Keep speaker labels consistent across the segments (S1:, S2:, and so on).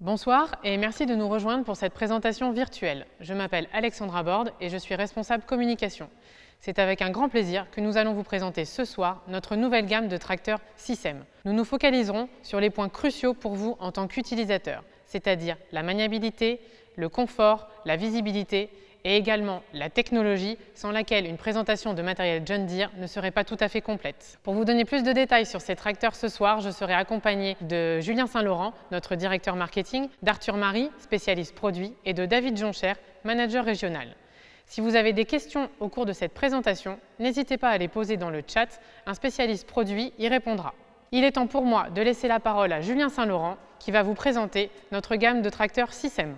S1: Bonsoir et merci de nous rejoindre pour cette présentation virtuelle. Je m'appelle Alexandra Borde et je suis responsable communication. C'est avec un grand plaisir que nous allons vous présenter ce soir notre nouvelle gamme de tracteurs SISEM. Nous nous focaliserons sur les points cruciaux pour vous en tant qu'utilisateur, c'est-à-dire la maniabilité, le confort, la visibilité et également la technologie sans laquelle une présentation de matériel John Deere ne serait pas tout à fait complète. Pour vous donner plus de détails sur ces tracteurs ce soir, je serai accompagné de Julien Saint-Laurent, notre directeur marketing, d'Arthur Marie, spécialiste produit, et de David Joncher, manager régional. Si vous avez des questions au cours de cette présentation, n'hésitez pas à les poser dans le chat, un spécialiste produit y répondra. Il est temps pour moi de laisser la parole à Julien Saint-Laurent qui va vous présenter notre gamme de tracteurs SISEM.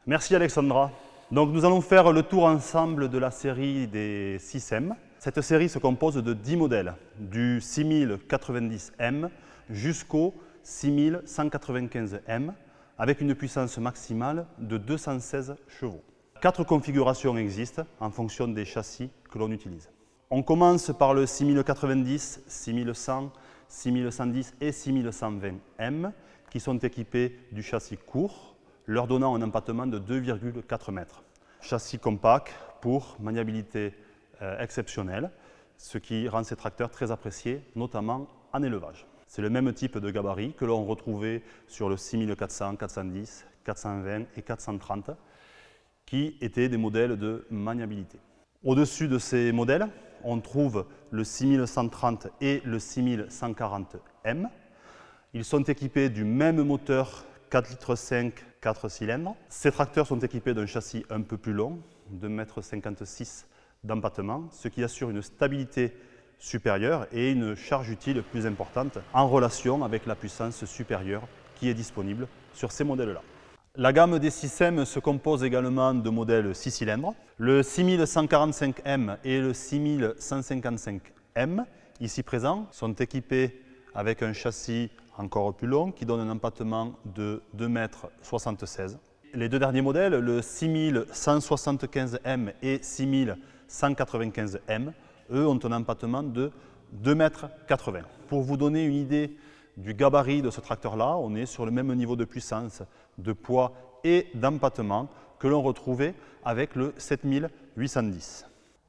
S2: Merci Alexandra. Donc nous allons faire le tour ensemble de la série des SISEM. Cette série se compose de 10 modèles, du 6090M jusqu'au 6195M, avec une puissance maximale de 216 chevaux. 4 configurations existent en fonction des châssis que l'on utilise. On commence par le 6090, 6100, 6110 et 6120M, qui sont équipés du châssis court, leur donnant un empattement de 2,4 mètres. Châssis compact pour maniabilité exceptionnelle, ce qui rend ces tracteurs très appréciés, notamment en élevage. C'est le même type de gabarit que l'on retrouvait sur le 6400, 410, 420 et 430, qui étaient des modèles de maniabilité. Au-dessus de ces modèles, on trouve le 6130 et le 6140M. Ils sont équipés du même moteur 4,5 litres 4 cylindres. Ces tracteurs sont équipés d'un châssis un peu plus long, de 1,56 m d'empattement, ce qui assure une stabilité supérieure et une charge utile plus importante en relation avec la puissance supérieure qui est disponible sur ces modèles-là. La gamme des SISEM se compose également de modèles 6 cylindres. Le 6145M et le 6155M, ici présents, sont équipés avec un châssis encore plus long qui donne un empattement de 2,76 m. Les deux derniers modèles, le 6175M et 6195M, eux ont un empattement de 2,80 m. Pour vous donner une idée du gabarit de ce tracteur-là, on est sur le même niveau de puissance, de poids et d'empattement que l'on retrouvait avec le 7810.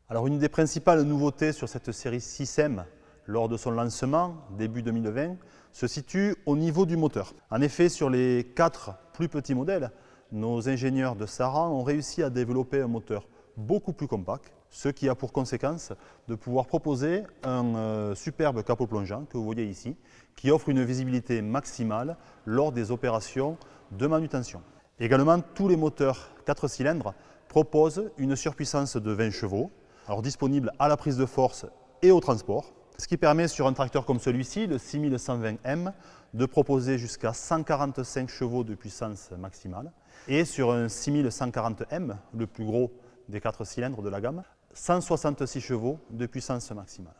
S2: Alors une des principales nouveautés sur cette série SISEM lors de son lancement, début 2020, se situe au niveau du moteur. En effet, sur les 4 plus petits modèles, nos ingénieurs de Saran ont réussi à développer un moteur beaucoup plus compact, ce qui a pour conséquence de pouvoir proposer un superbe capot plongeant que vous voyez ici, qui offre une visibilité maximale lors des opérations de manutention. Également, tous les moteurs 4 cylindres proposent une surpuissance de 20 chevaux, alors disponible à la prise de force et au transport, ce qui permet sur un tracteur comme celui-ci, le 6120M, de proposer jusqu'à 145 chevaux de puissance maximale et sur un 6140M, le plus gros des 4 cylindres de la gamme, 166 chevaux de puissance maximale.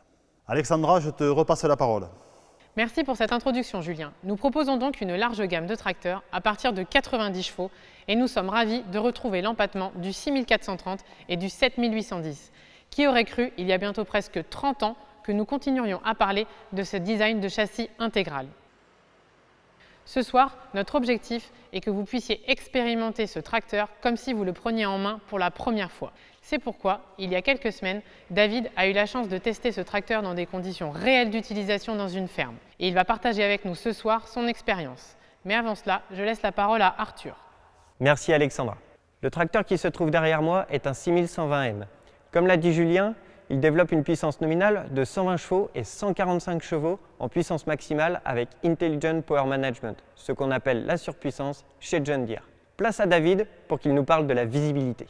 S2: Alexandra, je te repasse la parole.
S1: Merci pour cette introduction, Julien. Nous proposons donc une large gamme de tracteurs à partir de 90 chevaux et nous sommes ravis de retrouver l'empattement du 6430 et du 7810. Qui aurait cru, il y a bientôt presque 30 ans, que nous continuerions à parler de ce design de châssis intégral. Ce soir, notre objectif est que vous puissiez expérimenter ce tracteur comme si vous le preniez en main pour la première fois. C'est pourquoi, il y a quelques semaines, David a eu la chance de tester ce tracteur dans des conditions réelles d'utilisation dans une ferme. Et il va partager avec nous ce soir son expérience. Mais avant cela, je laisse la parole à Arthur.
S3: Merci Alexandra. Le tracteur qui se trouve derrière moi est un 6120M. Comme l'a dit Julien, il développe une puissance nominale de 120 chevaux et 145 chevaux en puissance maximale avec Intelligent Power Management, ce qu'on appelle la surpuissance chez John Deere. Place à David pour qu'il nous parle de la visibilité.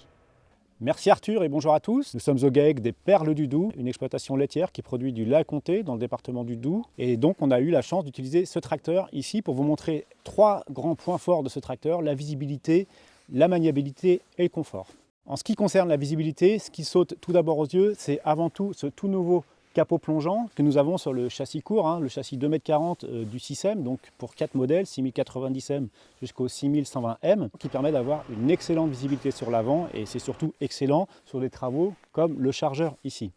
S4: Merci Arthur et bonjour à tous. Nous sommes au GAEC des Perles du Doubs, une exploitation laitière qui produit du lait à comté dans le département du Doubs. Et donc on a eu la chance d'utiliser ce tracteur ici pour vous montrer 3 grands points forts de ce tracteur, la visibilité, la maniabilité et le confort. En ce qui concerne la visibilité, ce qui saute tout d'abord aux yeux, c'est avant tout ce tout nouveau capot plongeant que nous avons sur le châssis court, le châssis 2,40 m du SISEM, donc pour 4 modèles, 6090M jusqu'au 6120M, qui permet d'avoir une excellente visibilité sur l'avant et c'est surtout excellent sur des travaux comme le chargeur ici.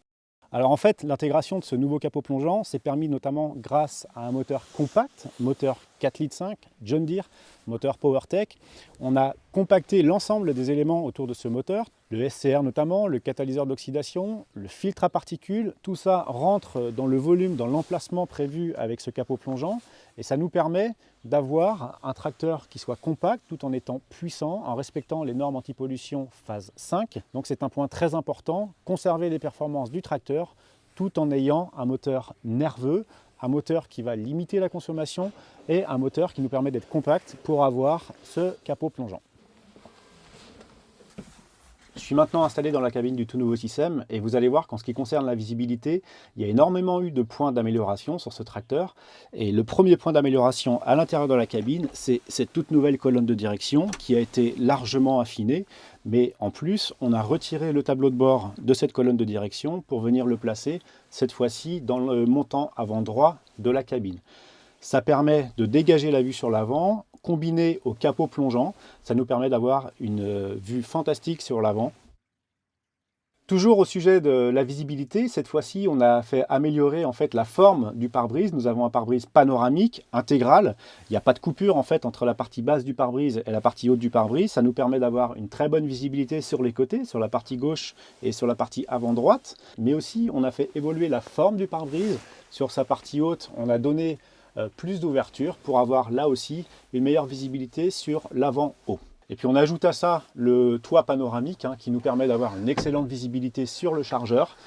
S4: Alors en fait, l'intégration de ce nouveau capot plongeant s'est permis notamment grâce à un moteur compact, moteur 4,5 litres, John Deere, moteur PowerTech. On a compacté l'ensemble des éléments autour de ce moteur, le SCR notamment, le catalyseur d'oxydation, le filtre à particules. Tout ça rentre dans le volume, dans l'emplacement prévu avec ce capot plongeant et ça nous permet d'avoir un tracteur qui soit compact tout en étant puissant, en respectant les normes anti-pollution phase 5. Donc c'est un point très important, conserver les performances du tracteur tout en ayant un moteur nerveux, un moteur qui va limiter la consommation et un moteur qui nous permet d'être compact pour avoir ce capot plongeant. Je suis maintenant installé dans la cabine du tout nouveau système et vous allez voir qu'en ce qui concerne la visibilité, il y a énormément eu de points d'amélioration sur ce tracteur. Et le premier point d'amélioration à l'intérieur de la cabine, c'est cette toute nouvelle colonne de direction qui a été largement affinée. Mais en plus, on a retiré le tableau de bord de cette colonne de direction pour venir le placer, cette fois-ci, dans le montant avant droit de la cabine. Ça permet de dégager la vue sur l'avant, combiné au capot plongeant, ça nous permet d'avoir une vue fantastique sur l'avant. Toujours au sujet de la visibilité, cette fois-ci on a fait améliorer en fait la forme du pare-brise. Nous avons un pare-brise panoramique intégral. Il n'y a pas de coupure en fait entre la partie basse du pare-brise et la partie haute du pare-brise. Ça nous permet d'avoir une très bonne visibilité sur les côtés, sur la partie gauche et sur la partie avant droite. Mais aussi on a fait évoluer la forme du pare-brise. Sur sa partie haute, on a donné plus d'ouverture pour avoir là aussi une meilleure visibilité sur l'avant haut. Et puis on ajoute à ça le toit panoramique qui nous permet d'avoir une excellente visibilité sur le chargeur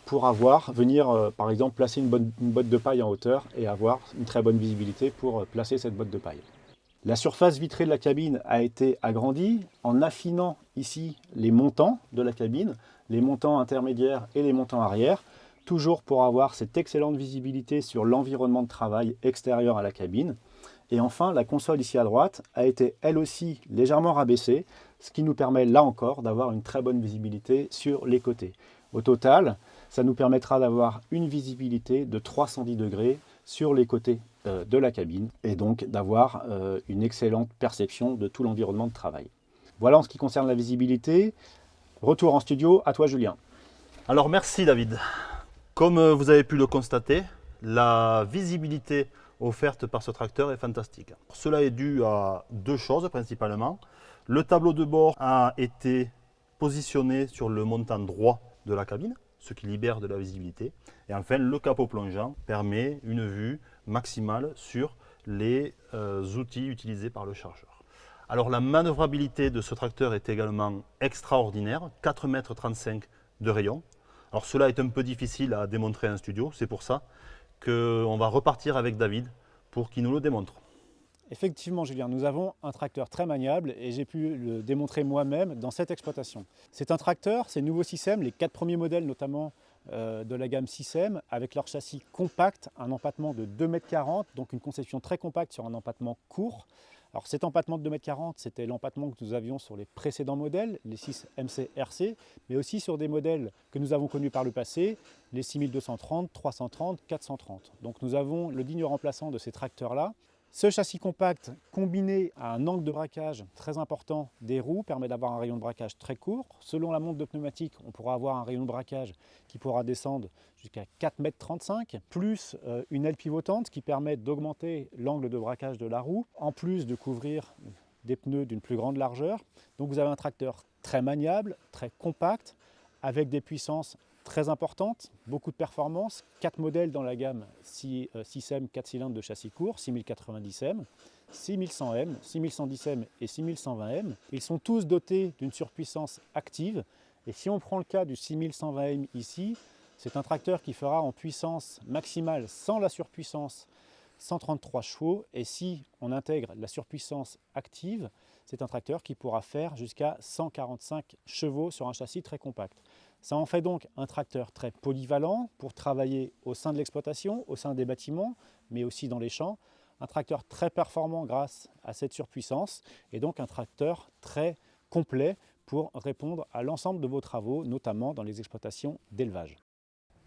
S4: pour venir par exemple placer une botte de paille en hauteur et avoir une très bonne visibilité pour placer cette botte de paille. La surface vitrée de la cabine a été agrandie en affinant ici les montants de la cabine, les montants intermédiaires et les montants arrière, toujours pour avoir cette excellente visibilité sur l'environnement de travail extérieur à la cabine. Et enfin, la console ici à droite a été elle aussi légèrement rabaissée, ce qui nous permet là encore d'avoir une très bonne visibilité sur les côtés. Au total, ça nous permettra d'avoir une visibilité de 310 degrés sur les côtés de la cabine et donc d'avoir une excellente perception de tout l'environnement de travail. Voilà en ce qui concerne la visibilité. Retour en studio, à toi Julien.
S2: Alors merci David. Comme vous avez pu le constater, la visibilité offerte par ce tracteur est fantastique. Cela est dû à deux choses principalement. Le tableau de bord a été positionné sur le montant droit de la cabine, ce qui libère de la visibilité. Et enfin, le capot plongeant permet une vue maximale sur les outils utilisés par le chargeur. Alors la manœuvrabilité de ce tracteur est également extraordinaire, 4,35 m de rayon. Alors cela est un peu difficile à démontrer en studio, c'est pour ça qu'on va repartir avec David pour qu'il nous le démontre.
S4: Effectivement Julien, nous avons un tracteur très maniable et j'ai pu le démontrer moi-même dans cette exploitation. C'est un tracteur, c'est nouveau Sicem, les 4 premiers modèles notamment de la gamme Sicem avec leur châssis compact, un empattement de 2,40 m, donc une conception très compacte sur un empattement court. Alors cet empattement de 2,40 m, c'était l'empattement que nous avions sur les précédents modèles, les 6 MC RC, mais aussi sur des modèles que nous avons connus par le passé, les 6230, 330, 430. Donc nous avons le digne remplaçant de ces tracteurs-là. Ce châssis compact combiné à un angle de braquage très important des roues permet d'avoir un rayon de braquage très court. Selon la montre de pneumatique, on pourra avoir un rayon de braquage qui pourra descendre jusqu'à 4,35 m, plus une aile pivotante qui permet d'augmenter l'angle de braquage de la roue, en plus de couvrir des pneus d'une plus grande largeur. Donc vous avez un tracteur très maniable, très compact, avec des puissances très importante, beaucoup de performance, 4 modèles dans la gamme Sicem 4 cylindres de châssis court, 6090M, 6100M, 6110M et 6120M. Ils sont tous dotés d'une surpuissance active et si on prend le cas du 6120M ici, c'est un tracteur qui fera en puissance maximale sans la surpuissance 133 chevaux et si on intègre la surpuissance active, c'est un tracteur qui pourra faire jusqu'à 145 chevaux sur un châssis très compact. Ça en fait donc un tracteur très polyvalent pour travailler au sein de l'exploitation, au sein des bâtiments, mais aussi dans les champs. Un tracteur très performant grâce à cette surpuissance et donc un tracteur très complet pour répondre à l'ensemble de vos travaux, notamment dans les exploitations d'élevage.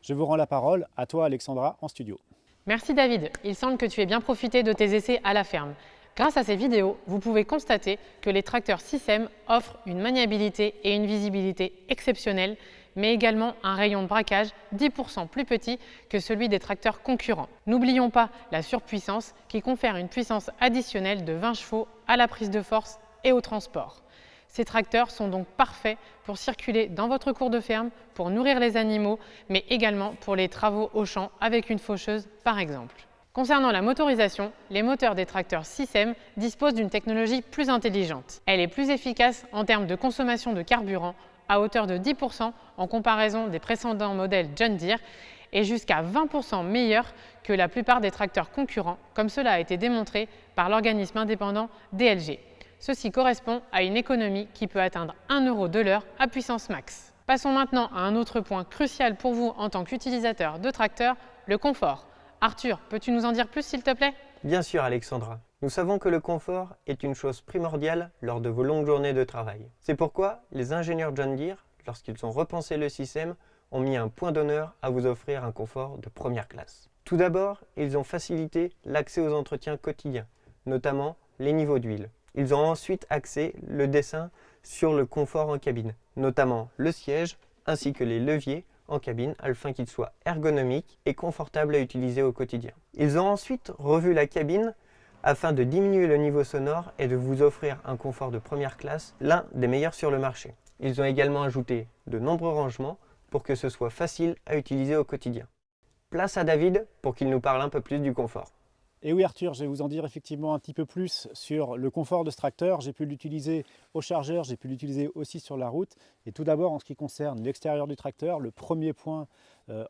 S4: Je vous rends la parole à toi Alexandra en studio.
S1: Merci David, il semble que tu aies bien profité de tes essais à la ferme. Grâce à ces vidéos, vous pouvez constater que les tracteurs SISEM offrent une maniabilité et une visibilité exceptionnelles, mais également un rayon de braquage 10% plus petit que celui des tracteurs concurrents. N'oublions pas la surpuissance qui confère une puissance additionnelle de 20 chevaux à la prise de force et au transport. Ces tracteurs sont donc parfaits pour circuler dans votre cour de ferme, pour nourrir les animaux, mais également pour les travaux au champ avec une faucheuse par exemple. Concernant la motorisation, les moteurs des tracteurs SISEM disposent d'une technologie plus intelligente. Elle est plus efficace en termes de consommation de carburant, à hauteur de 10% en comparaison des précédents modèles John Deere et jusqu'à 20% meilleure que la plupart des tracteurs concurrents, comme cela a été démontré par l'organisme indépendant DLG. Ceci correspond à une économie qui peut atteindre 1 € de l'heure à puissance max. Passons maintenant à un autre point crucial pour vous en tant qu'utilisateur de tracteur, le confort. Arthur, peux-tu nous en dire plus s'il te plaît?
S3: Bien sûr Alexandra, nous savons que le confort est une chose primordiale lors de vos longues journées de travail. C'est pourquoi les ingénieurs John Deere, lorsqu'ils ont repensé le système, ont mis un point d'honneur à vous offrir un confort de première classe. Tout d'abord, ils ont facilité l'accès aux entretiens quotidiens, notamment les niveaux d'huile. Ils ont ensuite axé le dessin sur le confort en cabine, notamment le siège ainsi que les leviers en cabine afin qu'il soit ergonomique et confortable à utiliser au quotidien. Ils ont ensuite revu la cabine afin de diminuer le niveau sonore et de vous offrir un confort de première classe, l'un des meilleurs sur le marché. Ils ont également ajouté de nombreux rangements pour que ce soit facile à utiliser au quotidien. Place à David pour qu'il nous parle un peu plus du confort.
S4: Et oui Arthur, je vais vous en dire effectivement un petit peu plus sur le confort de ce tracteur. J'ai pu l'utiliser au chargeur, j'ai pu l'utiliser aussi sur la route. Et tout d'abord en ce qui concerne l'extérieur du tracteur, le premier point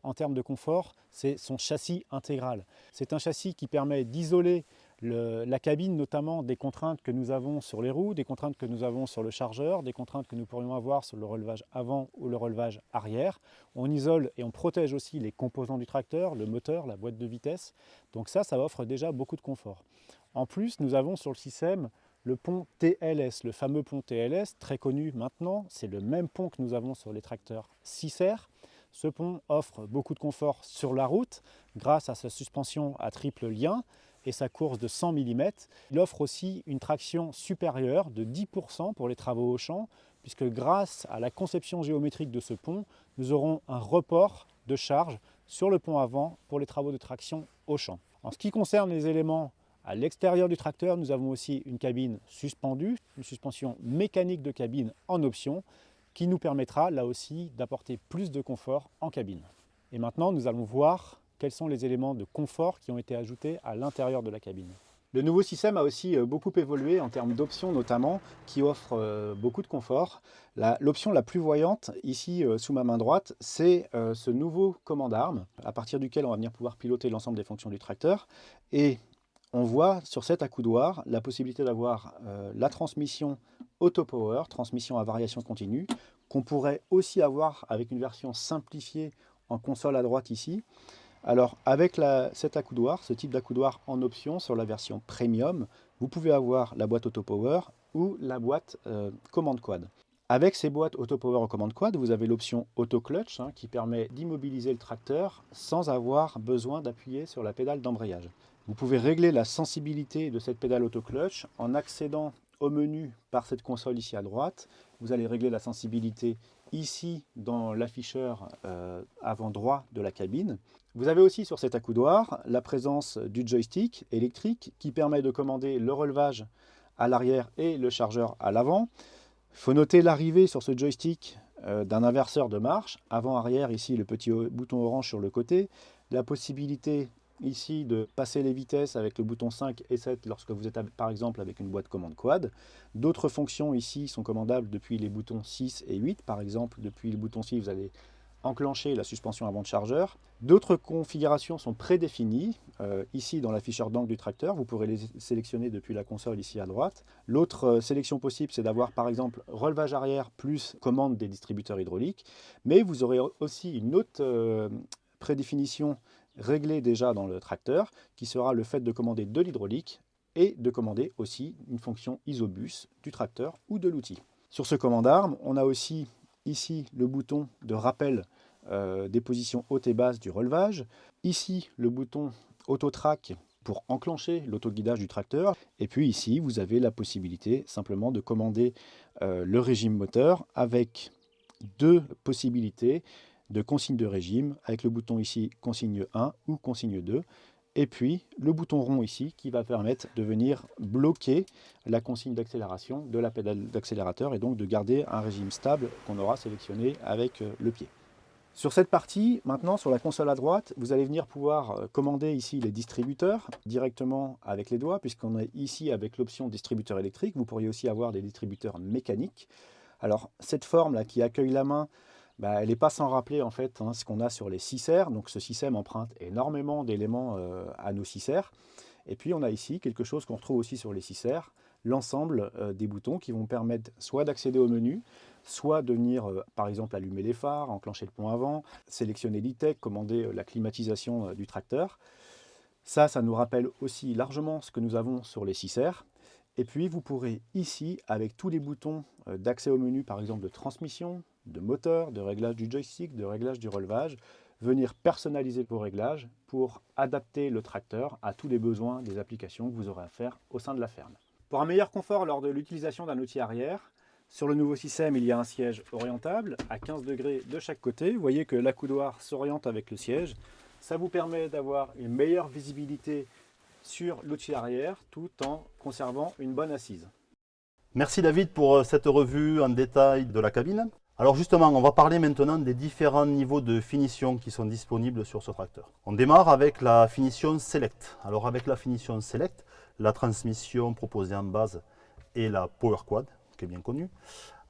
S4: en termes de confort, c'est son châssis intégral. C'est un châssis qui permet d'isoler la cabine, notamment des contraintes que nous avons sur les roues, des contraintes que nous avons sur le chargeur, des contraintes que nous pourrions avoir sur le relevage avant ou le relevage arrière. On isole et on protège aussi les composants du tracteur, le moteur, la boîte de vitesse. Donc ça offre déjà beaucoup de confort. En plus, nous avons sur le système le pont TLS, le fameux pont TLS, très connu maintenant. C'est le même pont que nous avons sur les tracteurs 6R. Ce pont offre beaucoup de confort sur la route grâce à sa suspension à triple lien et sa course de 100 mm. Il offre aussi une traction supérieure de 10% pour les travaux au champ, puisque grâce à la conception géométrique de ce pont, nous aurons un report de charge sur le pont avant pour les travaux de traction au champ. En ce qui concerne les éléments à l'extérieur du tracteur, nous avons aussi une cabine suspendue, une suspension mécanique de cabine en option, qui nous permettra là aussi d'apporter plus de confort en cabine. Et maintenant, nous allons voir quels sont les éléments de confort qui ont été ajoutés à l'intérieur de la cabine. Le nouveau système a aussi beaucoup évolué en termes d'options notamment, qui offrent beaucoup de confort. L'option la plus voyante, ici sous ma main droite, c'est ce nouveau commande arme, à partir duquel on va venir pouvoir piloter l'ensemble des fonctions du tracteur. Et on voit sur cet accoudoir la possibilité d'avoir la transmission Auto-Power, transmission à variation continue, qu'on pourrait aussi avoir avec une version simplifiée en console à droite ici. Alors avec cet accoudoir, ce type d'accoudoir en option sur la version Premium, vous pouvez avoir la boîte Auto-Power ou la boîte Command Quad. Avec ces boîtes Auto-Power ou Command Quad, vous avez l'option Auto-Clutch qui permet d'immobiliser le tracteur sans avoir besoin d'appuyer sur la pédale d'embrayage. Vous pouvez régler la sensibilité de cette pédale Auto-Clutch en accédant au menu par cette console ici à droite. Vous allez régler la sensibilité ici dans l'afficheur avant droit de la cabine. Vous avez aussi sur cet accoudoir la présence du joystick électrique qui permet de commander le relevage à l'arrière et le chargeur à l'avant. Il faut noter l'arrivée sur ce joystick d'un inverseur de marche, avant-arrière, ici le petit bouton orange sur le côté, la possibilité ici de passer les vitesses avec le bouton 5 et 7 lorsque vous êtes par exemple avec une boîte commande quad. D'autres fonctions ici sont commandables depuis les boutons 6 et 8, par exemple depuis le bouton 6 vous allez enclencher la suspension avant de chargeur. D'autres configurations sont prédéfinies, ici dans l'afficheur d'angle du tracteur, vous pourrez les sélectionner depuis la console ici à droite. L'autre sélection possible c'est d'avoir par exemple relevage arrière plus commande des distributeurs hydrauliques, mais vous aurez aussi une autre prédéfinition réglée déjà dans le tracteur, qui sera le fait de commander de l'hydraulique et de commander aussi une fonction isobus du tracteur ou de l'outil. Sur ce commande arme, on a aussi ici le bouton de rappel des positions hautes et basses du relevage. Ici, le bouton auto-track pour enclencher l'autoguidage du tracteur. Et puis ici, vous avez la possibilité simplement de commander le régime moteur avec deux possibilités de consigne de régime, avec le bouton ici consigne 1 ou consigne 2, et puis le bouton rond ici qui va permettre de venir bloquer la consigne d'accélération de la pédale d'accélérateur et donc de garder un régime stable qu'on aura sélectionné avec le pied. Sur cette partie, maintenant sur la console à droite, vous allez venir pouvoir commander ici les distributeurs directement avec les doigts, puisqu'on est ici avec l'option distributeur électrique. Vous pourriez aussi avoir des distributeurs mécaniques. Alors cette forme là qui accueille la main, elle n'est pas sans rappeler en fait ce qu'on a sur les 6R. Donc ce système emprunte énormément d'éléments à nos 6R. Et puis on a ici quelque chose qu'on retrouve aussi sur les 6R, l'ensemble des boutons qui vont permettre soit d'accéder au menu, soit de venir par exemple allumer les phares, enclencher le pont avant, sélectionner l'e-tech, commander la climatisation du tracteur. Ça nous rappelle aussi largement ce que nous avons sur les 6R. Et puis vous pourrez ici, avec tous les boutons d'accès au menu, par exemple de transmission, de moteur, de réglage du joystick, de réglage du relevage, venir personnaliser vos réglages pour adapter le tracteur à tous les besoins des applications que vous aurez à faire au sein de la ferme. Pour un meilleur confort lors de l'utilisation d'un outil arrière, sur le nouveau système, il y a un siège orientable à 15 degrés de chaque côté. Vous voyez que l'accoudoir s'oriente avec le siège. Ça vous permet d'avoir une meilleure visibilité sur l'outil arrière tout en conservant une bonne assise.
S2: Merci David pour cette revue en détail de la cabine. Alors justement, on va parler maintenant des différents niveaux de finition qui sont disponibles sur ce tracteur. On démarre avec la finition Select. Alors avec la finition Select, la transmission proposée en base est la Power Quad, qui est bien connue,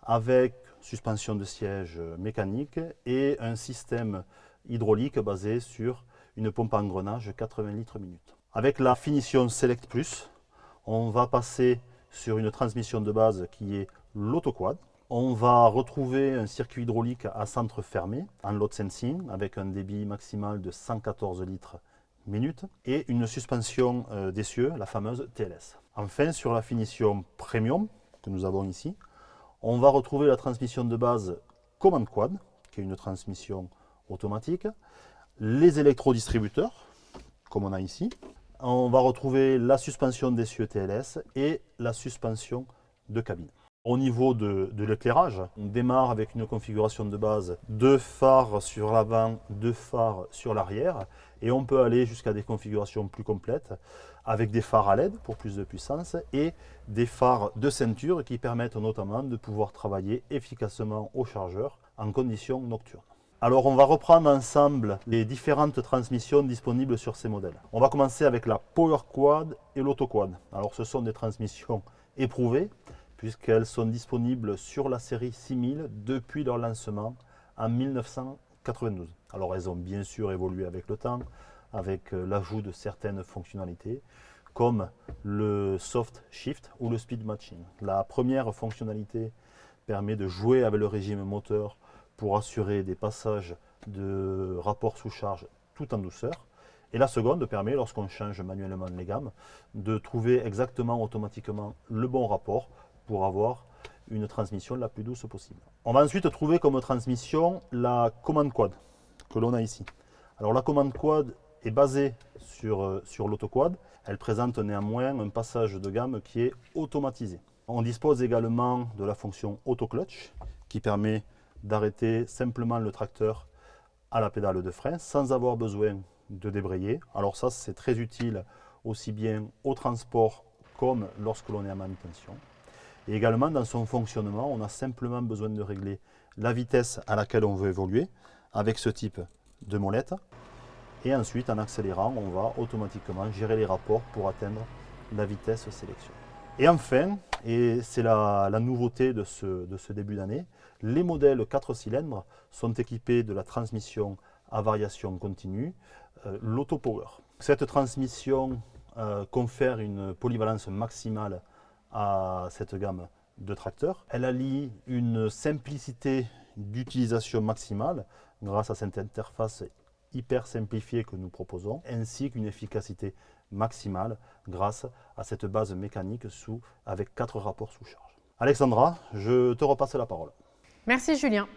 S2: avec suspension de siège mécanique et un système hydraulique basé sur une pompe à engrenage 80 litres minute. Avec la finition Select Plus, on va passer sur une transmission de base qui est l'AutoQuad. On va retrouver un circuit hydraulique à centre fermé en load sensing avec un débit maximal de 114 litres minute et une suspension d'essieu, la fameuse TLS. Enfin, sur la finition Premium que nous avons ici, on va retrouver la transmission de base Command Quad, qui est une transmission automatique, les électrodistributeurs, comme on a ici. On va retrouver la suspension d'essieu TLS et la suspension de cabine. Au niveau de l'éclairage, on démarre avec une configuration de base 2 phares sur l'avant, 2 phares sur l'arrière et on peut aller jusqu'à des configurations plus complètes avec des phares à LED pour plus de puissance et des phares de ceinture qui permettent notamment de pouvoir travailler efficacement au chargeur en conditions nocturnes. Alors on va reprendre ensemble les différentes transmissions disponibles sur ces modèles. On va commencer avec la Power Quad et l'AutoQuad. Alors ce sont des transmissions éprouvées puisqu'elles sont disponibles sur la série 6000 depuis leur lancement en 1992. Alors elles ont bien sûr évolué avec le temps, avec l'ajout de certaines fonctionnalités, comme le soft shift ou le speed matching. La première fonctionnalité permet de jouer avec le régime moteur pour assurer des passages de rapport sous charge tout en douceur. Et la seconde permet, lorsqu'on change manuellement les gammes, de trouver exactement automatiquement le bon rapport pour avoir une transmission la plus douce possible. On va ensuite trouver comme transmission la Command Quad que l'on a ici. Alors la Command Quad est basée sur l'AutoQuad. Elle présente néanmoins un passage de gamme qui est automatisé. On dispose également de la fonction Auto Clutch qui permet d'arrêter simplement le tracteur à la pédale de frein sans avoir besoin de débrayer. Alors ça c'est très utile aussi bien au transport comme lorsque l'on est en manutention. Et également dans son fonctionnement, on a simplement besoin de régler la vitesse à laquelle on veut évoluer avec ce type de molette. Et ensuite en accélérant, on va automatiquement gérer les rapports pour atteindre la vitesse sélectionnée. Et enfin, et c'est la nouveauté de ce début d'année, les modèles 4 cylindres sont équipés de la transmission à variation continue, l'AutoPower. Cette transmission confère une polyvalence maximale à cette gamme de tracteurs. Elle allie une simplicité d'utilisation maximale grâce à cette interface hyper simplifiée que nous proposons, ainsi qu'une efficacité maximale grâce à cette base mécanique avec 4 rapports sous charge. Alexandra, je te repasse la parole.
S1: Merci Julien.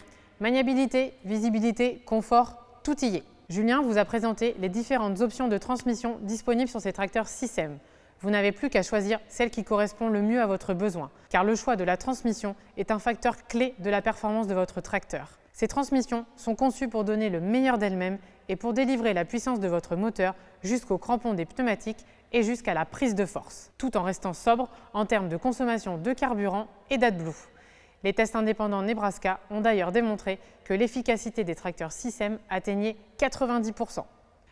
S1: Maniabilité, visibilité, confort, tout y est. Julien vous a présenté les différentes options de transmission disponibles sur ces tracteurs 6M. Vous n'avez plus qu'à choisir celle qui correspond le mieux à votre besoin, car le choix de la transmission est un facteur clé de la performance de votre tracteur. Ces transmissions sont conçues pour donner le meilleur d'elles-mêmes et pour délivrer la puissance de votre moteur jusqu'au crampon des pneumatiques et jusqu'à la prise de force, tout en restant sobre en termes de consommation de carburant et d'AdBlue. Les tests indépendants Nebraska ont d'ailleurs démontré que l'efficacité des tracteurs 6M atteignait 90%.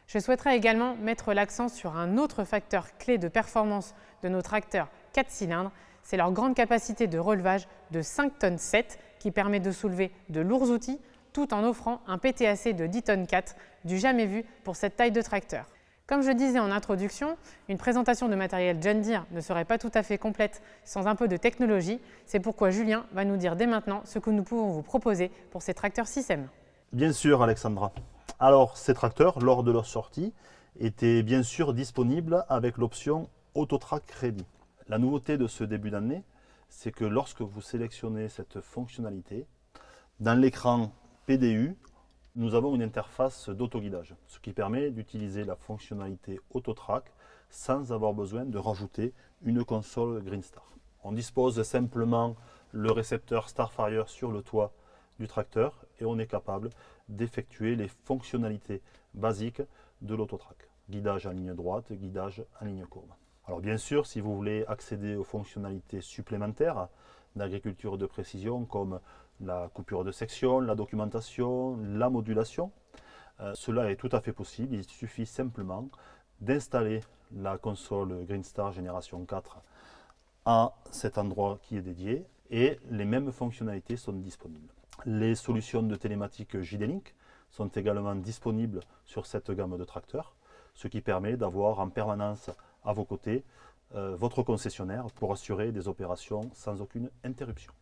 S1: Je souhaiterais également mettre l'accent sur un autre facteur clé de performance de nos tracteurs 4 cylindres, c'est leur grande capacité de relevage de 5 tonnes 7 qui permet de soulever de lourds outils tout en offrant un PTAC de 10 tonnes 4 du jamais vu pour cette taille de tracteur. Comme je disais en introduction, une présentation de matériel John Deere ne serait pas tout à fait complète sans un peu de technologie. C'est pourquoi Julien va nous dire dès maintenant ce que nous pouvons vous proposer pour ces tracteurs 6M.
S2: Bien sûr, Alexandra. Alors, ces tracteurs, lors de leur sortie, étaient bien sûr disponibles avec l'option AutoTrack Ready. La nouveauté de ce début d'année, c'est que lorsque vous sélectionnez cette fonctionnalité, dans l'écran PDU, nous avons une interface d'autoguidage, ce qui permet d'utiliser la fonctionnalité AutoTrack sans avoir besoin de rajouter une console Greenstar. On dispose simplement le récepteur Starfire sur le toit du tracteur et on est capable d'effectuer les fonctionnalités basiques de l'AutoTrack. Guidage en ligne droite, guidage en ligne courbe. Alors bien sûr, si vous voulez accéder aux fonctionnalités supplémentaires d'agriculture de précision comme la coupure de section, la documentation, la modulation, cela est tout à fait possible. Il suffit simplement d'installer la console Greenstar Génération 4 à cet endroit qui est dédié et les mêmes fonctionnalités sont disponibles. Les solutions de télématique JD-Link sont également disponibles sur cette gamme de tracteurs, ce qui permet d'avoir en permanence à vos côtés votre concessionnaire pour assurer des opérations sans aucune interruption.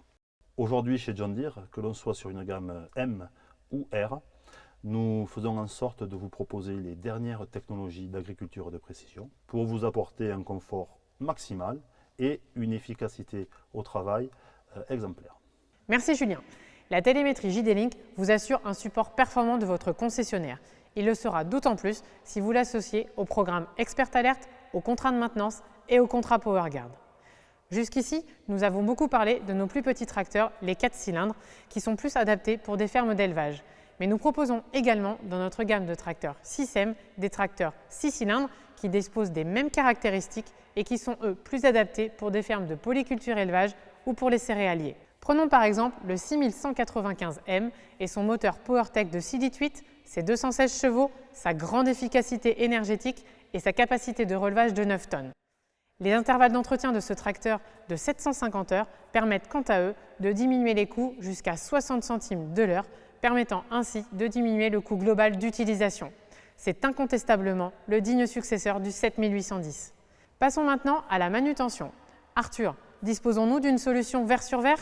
S2: Aujourd'hui chez John Deere, que l'on soit sur une gamme M ou R, nous faisons en sorte de vous proposer les dernières technologies d'agriculture de précision pour vous apporter un confort maximal et une efficacité au travail exemplaire.
S1: Merci Julien. La télémétrie JD-Link vous assure un support performant de votre concessionnaire. Il le sera d'autant plus si vous l'associez au programme Expert Alert, au contrat de maintenance et au contrat PowerGuard. Jusqu'ici, nous avons beaucoup parlé de nos plus petits tracteurs, les 4 cylindres, qui sont plus adaptés pour des fermes d'élevage. Mais nous proposons également dans notre gamme de tracteurs 6M des tracteurs 6 cylindres qui disposent des mêmes caractéristiques et qui sont eux plus adaptés pour des fermes de polyculture élevage ou pour les céréaliers. Prenons par exemple le 6195M et son moteur PowerTech de 6,8 litres, ses 216 chevaux, sa grande efficacité énergétique et sa capacité de relevage de 9 tonnes. Les intervalles d'entretien de ce tracteur de 750 heures permettent quant à eux de diminuer les coûts jusqu'à 60 centimes de l'heure, permettant ainsi de diminuer le coût global d'utilisation. C'est incontestablement le digne successeur du 7810. Passons maintenant à la manutention. Arthur, disposons-nous d'une solution vert sur vert ?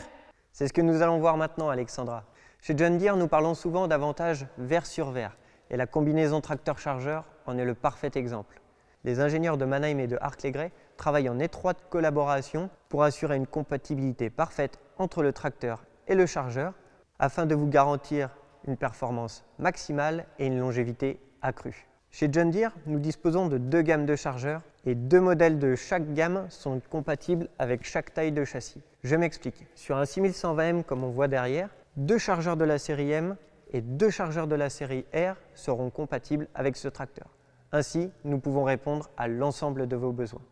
S3: C'est ce que nous allons voir maintenant, Alexandra. Chez John Deere, nous parlons souvent d'avantages vert sur vert, et la combinaison tracteur-chargeur en est le parfait exemple. Les ingénieurs de Mannheim et de Hartley-Gray travaillent en étroite collaboration pour assurer une compatibilité parfaite entre le tracteur et le chargeur afin de vous garantir une performance maximale et une longévité accrue. Chez John Deere, nous disposons de 2 gammes de chargeurs et 2 modèles de chaque gamme sont compatibles avec chaque taille de châssis. Je m'explique. Sur un 6120M comme on voit derrière, 2 chargeurs de la série M et 2 chargeurs de la série R seront compatibles avec ce tracteur. Ainsi, nous pouvons répondre à l'ensemble de vos besoins.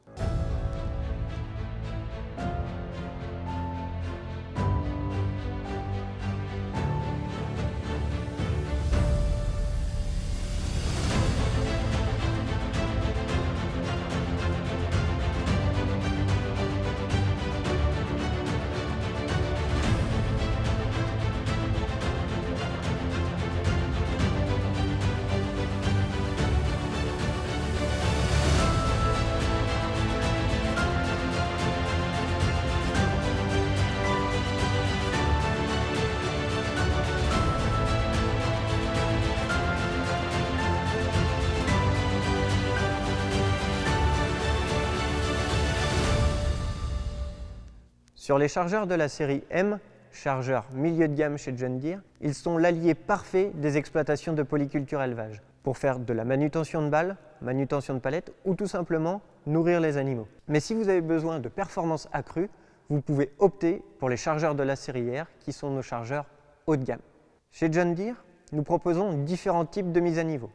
S3: Sur les chargeurs de la série M, chargeurs milieu de gamme chez John Deere, ils sont l'allié parfait des exploitations de polyculture élevage. pour faire de la manutention de balles, manutention de palettes ou tout simplement nourrir les animaux. Mais si vous avez besoin de performances accrues, vous pouvez opter pour les chargeurs de la série R qui sont nos chargeurs haut de gamme. Chez John Deere, nous proposons différents types de mise à niveau.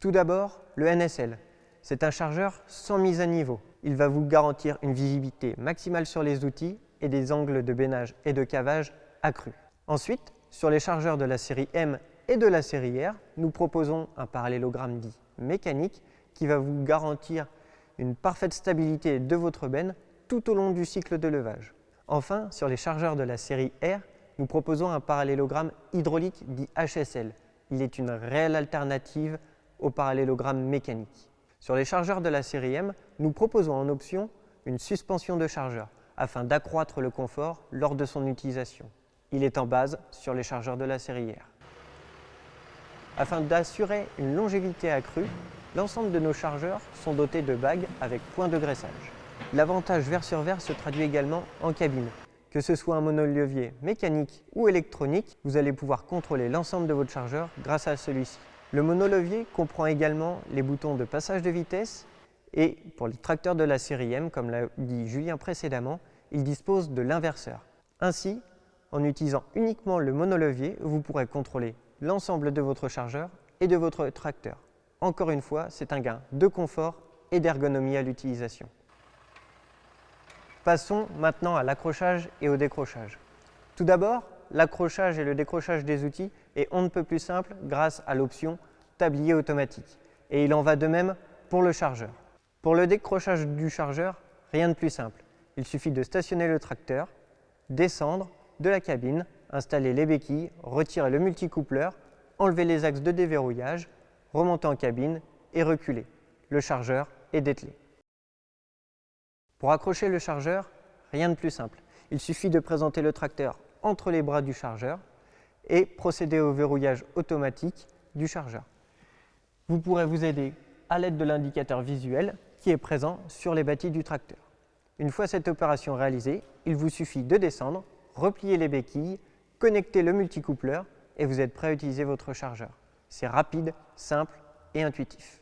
S3: Tout d'abord, le NSL. C'est un chargeur sans mise à niveau. Il va vous garantir une visibilité maximale sur les outils et des angles de bénage et de cavage accrus. Ensuite, sur les chargeurs de la série M et de la série R, nous proposons un parallélogramme dit mécanique qui va vous garantir une parfaite stabilité de votre benne tout au long du cycle de levage. Enfin, sur les chargeurs de la série R, nous proposons un parallélogramme hydraulique dit HSL. Il est une réelle alternative au parallélogramme mécanique. Sur les chargeurs de la série M, nous proposons en option une suspension de chargeur afin d'accroître le confort lors de son utilisation. Il est en base sur les chargeurs de la série R. Afin d'assurer une longévité accrue, l'ensemble de nos chargeurs sont dotés de bagues avec point de graissage. L'avantage verre sur verre se traduit également en cabine. Que ce soit un monolevier mécanique ou électronique, vous allez pouvoir contrôler l'ensemble de votre chargeur grâce à celui-ci. Le monolevier comprend également les boutons de passage de vitesse et pour les tracteurs de la série M, comme l'a dit Julien précédemment, il dispose de l'inverseur. Ainsi, en utilisant uniquement le monolevier, vous pourrez contrôler l'ensemble de votre chargeur et de votre tracteur. Encore une fois, c'est un gain de confort et d'ergonomie à l'utilisation. Passons maintenant à l'accrochage et au décrochage. Tout d'abord, l'accrochage et le décrochage des outils est on ne peut plus simple grâce à l'option tablier automatique. Et il en va de même pour le chargeur. Pour le décrochage du chargeur, rien de plus simple. Il suffit de stationner le tracteur, descendre de la cabine, installer les béquilles, retirer le multicoupleur, enlever les axes de déverrouillage, remonter en cabine et reculer. Le chargeur est dételé. Pour accrocher le chargeur, rien de plus simple. Il suffit de présenter le tracteur entre les bras du chargeur et procéder au verrouillage automatique du chargeur. Vous pourrez vous aider à l'aide de l'indicateur visuel qui est présent sur les bâtis du tracteur. Une fois cette opération réalisée, il vous suffit de descendre, replier les béquilles, connecter le multicoupleur et vous êtes prêt à utiliser votre chargeur. C'est rapide, simple et intuitif.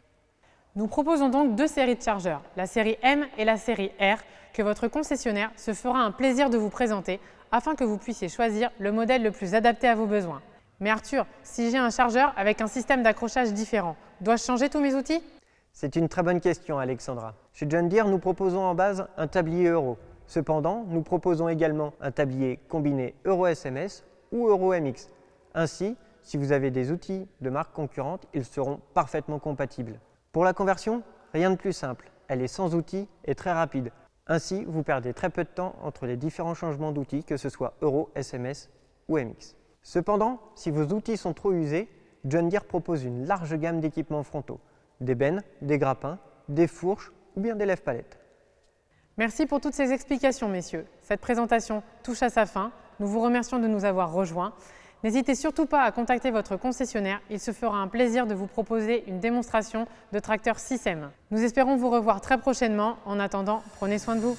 S1: Nous proposons donc deux séries de chargeurs, la série M et la série R, que votre concessionnaire se fera un plaisir de vous présenter afin que vous puissiez choisir le modèle le plus adapté à vos besoins. Mais Arthur, si j'ai un chargeur avec un système d'accrochage différent, dois-je changer tous mes outils?
S3: C'est une très bonne question, Alexandra. Chez John Deere, nous proposons en base un tablier Euro. Cependant, nous proposons également un tablier combiné Euro SMS ou Euro MX. Ainsi, si vous avez des outils de marque concurrente, ils seront parfaitement compatibles. Pour la conversion, rien de plus simple. Elle est sans outils et très rapide. Ainsi, vous perdez très peu de temps entre les différents changements d'outils, que ce soit Euro, SMS ou MX. Cependant, si vos outils sont trop usés, John Deere propose une large gamme d'équipements frontaux. Des bennes, des grappins, des fourches ou bien des lève-palettes.
S1: Merci pour toutes ces explications, messieurs. Cette présentation touche à sa fin. Nous vous remercions de nous avoir rejoints. N'hésitez surtout pas à contacter votre concessionnaire. Il se fera un plaisir de vous proposer une démonstration de tracteur 6M. Nous espérons vous revoir très prochainement. En attendant, prenez soin de vous.